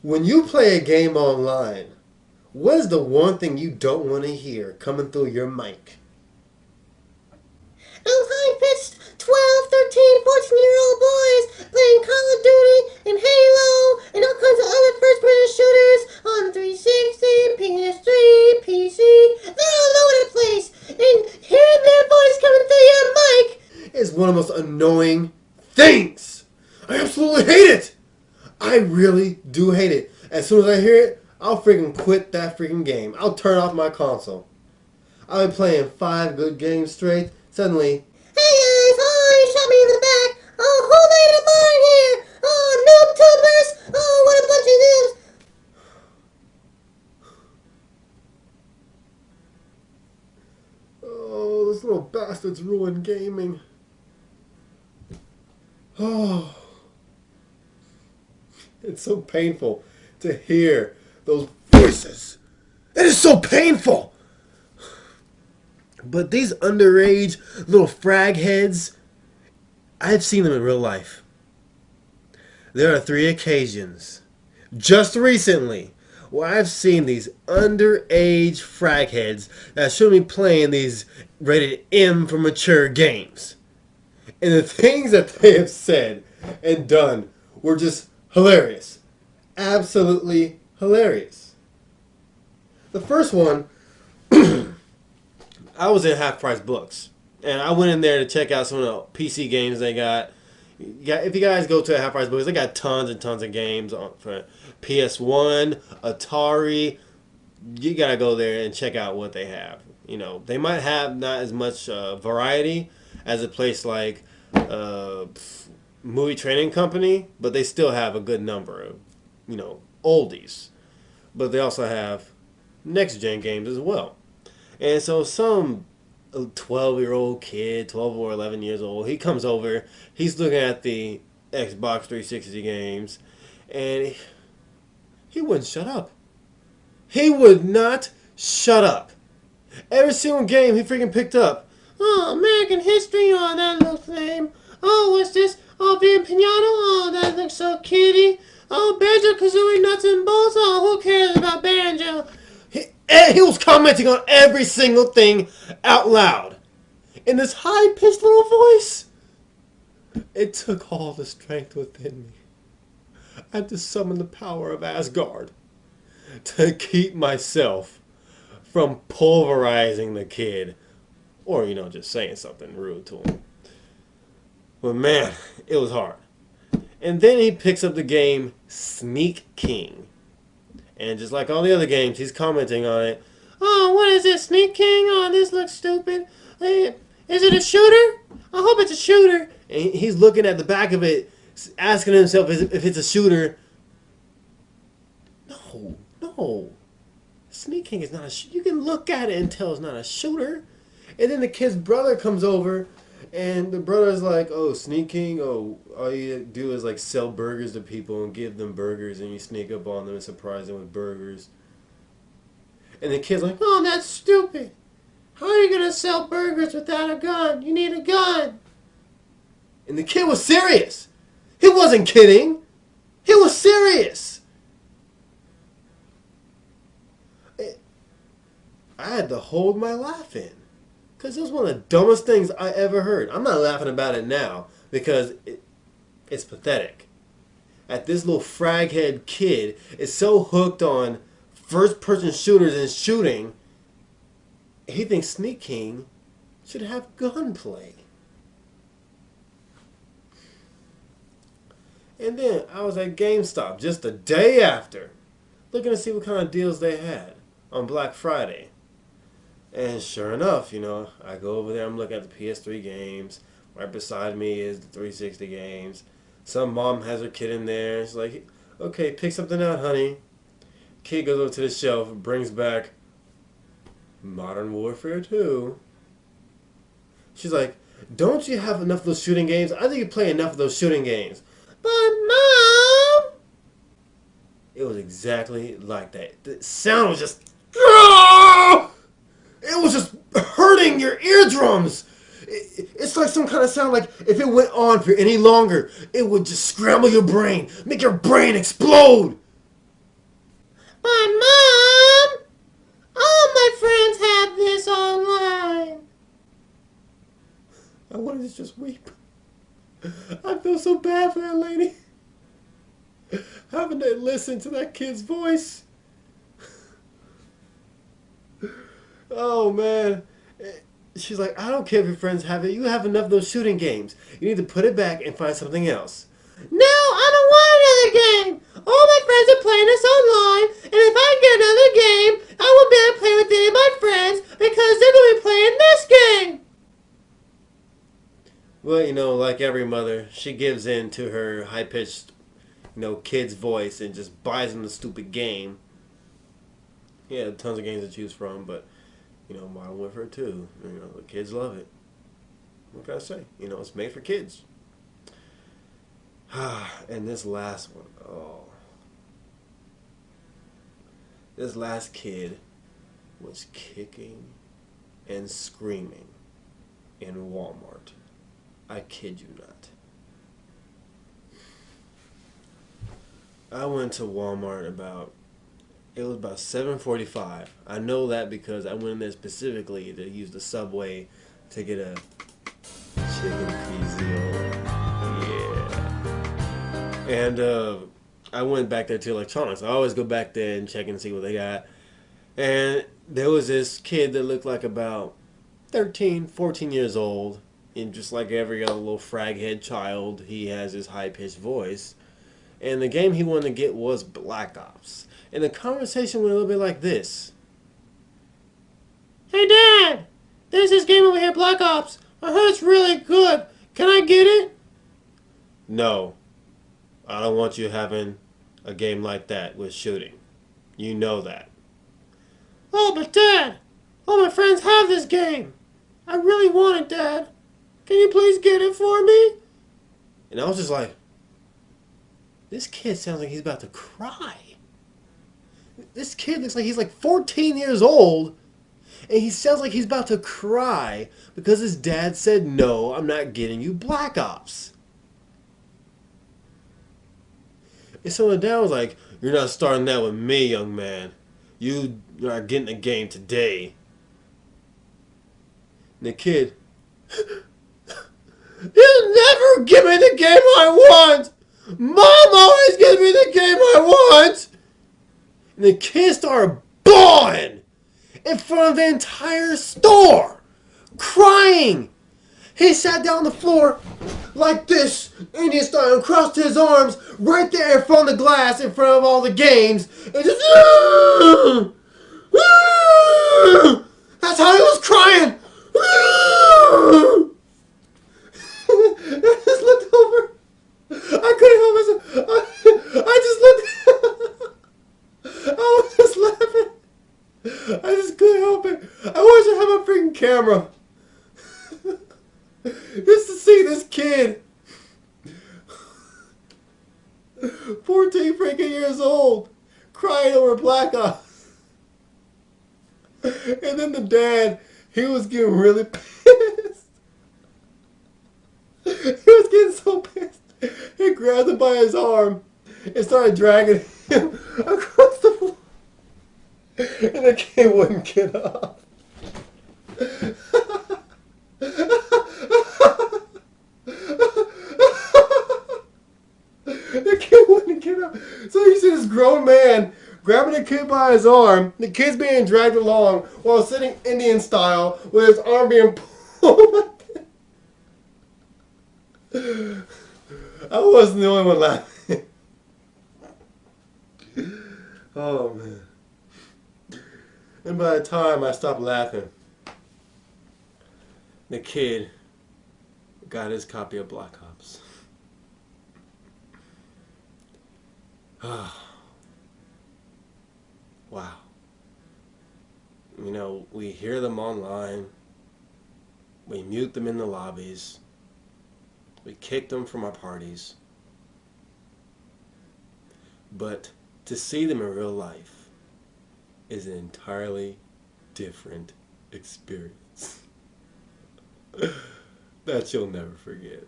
When you play a game online, what is the one thing you don't want to hear coming through your mic? Oh, high-pitched 12, 13, 14-year-old boys playing Call of Duty and Halo and all kinds of other first-person shooters on 360, PS3, PC. They're all over the place. And hearing their voice coming through your mic It's one of the most annoying things. I absolutely hate it. I really do hate it. As soon as I hear it, I'll freaking quit that freaking game. I'll turn off my console. I've been playing 5 good games straight. Suddenly, Hey guys, oh, you shot me in the back. Oh, who laid a barn here? Oh, noob tubers. Oh, what a bunch of noobs. oh, those little bastards ruined gaming. Oh, it's so painful to hear those voices. It is so painful. But these underage little fragheads, I've seen them in real life. There are 3 occasions, just recently, where I've seen these underage fragheads that should be playing these rated M for mature games. And the things that they have said and done were just hilarious. Absolutely hilarious. The first one, I was in Half Price Books, and I went in there to check out some of the PC games they got. If you guys go to Half Price Books, they got tons and tons of games on for PS1, Atari. You gotta go there and check out what they have. You know, they might have not as much variety as a place like Movie Training Company, but they still have a good number of, oldies. But they also have next gen games as well. And so some 12-year-old kid, 12 or 11 years old, he comes over, he's looking at the Xbox 360 games, and he wouldn't shut up. He would not shut up. Every single game he freaking picked up. Oh, American history, oh, that looks lame. Oh, what's this? Oh, Via Pinata, oh, that looks so kitty. Oh, Banjo-Kazooie nuts and bolts, oh, who cares about Banjo? He was commenting on every single thing out loud. In this high-pitched little voice. It took all the strength within me. I had to summon the power of Asgard to keep myself from pulverizing the kid. Or, just saying something rude to him. But man, it was hard. And then he picks up the game Sneak King. And just like all the other games, he's commenting on it. Oh, what is this, Sneak King? Oh, this looks stupid. Is it a shooter? I hope it's a shooter. And he's looking at the back of it, asking himself if it's a shooter. No. Sneak King is not a shooter. You can look at it and tell it's not a shooter. And then the kid's brother comes over, and the brother's like, oh, Sneak King, oh, all you do is like sell burgers to people and give them burgers, and you sneak up on them and surprise them with burgers. And the kid's like, oh, that's stupid. How are you going to sell burgers without a gun? You need a gun. And the kid was serious. He wasn't kidding. He was serious. I had to hold my laugh in. Because it was one of the dumbest things I ever heard. I'm not laughing about it now because it's pathetic. At this little fraghead kid is so hooked on first-person shooters and shooting, he thinks Sneak King should have gunplay. And then I was at GameStop just the day after, looking to see what kind of deals they had on Black Friday. And sure enough, I go over there, I'm looking at the PS3 games. Right beside me is the 360 games. Some mom has her kid in there. She's like, okay, pick something out, honey. Kid goes over to the shelf and brings back Modern Warfare 2. She's like, don't you have enough of those shooting games? I think you play enough of those shooting games. But Mom! It was exactly like that. The sound was just... It was just hurting your eardrums. It's like some kind of sound like if it went on for any longer, it would just scramble your brain, make your brain explode. But Mom, all my friends have this online. I wanted to just weep. I feel so bad for that lady. Having to listen to that kid's voice. Oh, man. She's like, I don't care if your friends have it. You have enough of those shooting games. You need to put it back and find something else. No, I don't want another game. All my friends are playing this online, and if I get another game, I won't be able to play with any of my friends because they're going to be playing this game. Well, you know, like every mother, she gives in to her high-pitched, kid's voice and just buys them the stupid game. Yeah, tons of games to choose from, but, Modern Warfare 2, the kids love it. What can I say? It's made for kids. And this last one, this last kid was kicking and screaming in Walmart. I kid you not. I went to Walmart it was about 7:45. I know that because I went in there specifically to use the subway to get a chicken pizza. Yeah. And I went back there to electronics. I always go back there and check and see what they got. And there was this kid that looked like about 13, 14 years old. And just like every other little FragHead child, he has his high-pitched voice. And the game he wanted to get was Black Ops. And the conversation went a little bit like this. Hey, Dad, there's this game over here, Black Ops. I heard it's really good. Can I get it? No, I don't want you having a game like that with shooting. You know that. Oh, but Dad, all my friends have this game. I really want it, Dad. Can you please get it for me? And I was just like, this kid sounds like he's about to cry. This kid looks like he's like 14 years old, and he sounds like he's about to cry because his dad said, no, I'm not getting you Black Ops. And so the dad was like, you're not starting that with me, young man. You're not getting the game today. And the kid, you'll never give me the game I want. Mom always gives me the game I want. And the kid started bawling in front of the entire store, crying. He sat down on the floor like this, Indian style, and crossed his arms right there in front of the glass in front of all the games, and just that's how he was crying. I just looked over. I couldn't help myself. I just looked. I was just laughing. I just couldn't help it. I wish I had my freaking camera. Just to see this kid, 14 freaking years old, crying over Black Ops. And then the dad, he was getting really pissed. He was getting so pissed. He grabbed him by his arm and started dragging him across the floor. And the kid wouldn't get up. The kid wouldn't get up. So you see this grown man grabbing the kid by his arm. The kid's being dragged along while sitting Indian style with his arm being pulled. I wasn't the only one laughing. Oh, man. And by the time I stopped laughing, the kid got his copy of Black Ops. Wow. You know, we hear them online. We mute them in the lobbies. We kick them from our parties. But to see them in real life is an entirely different experience that you'll never forget.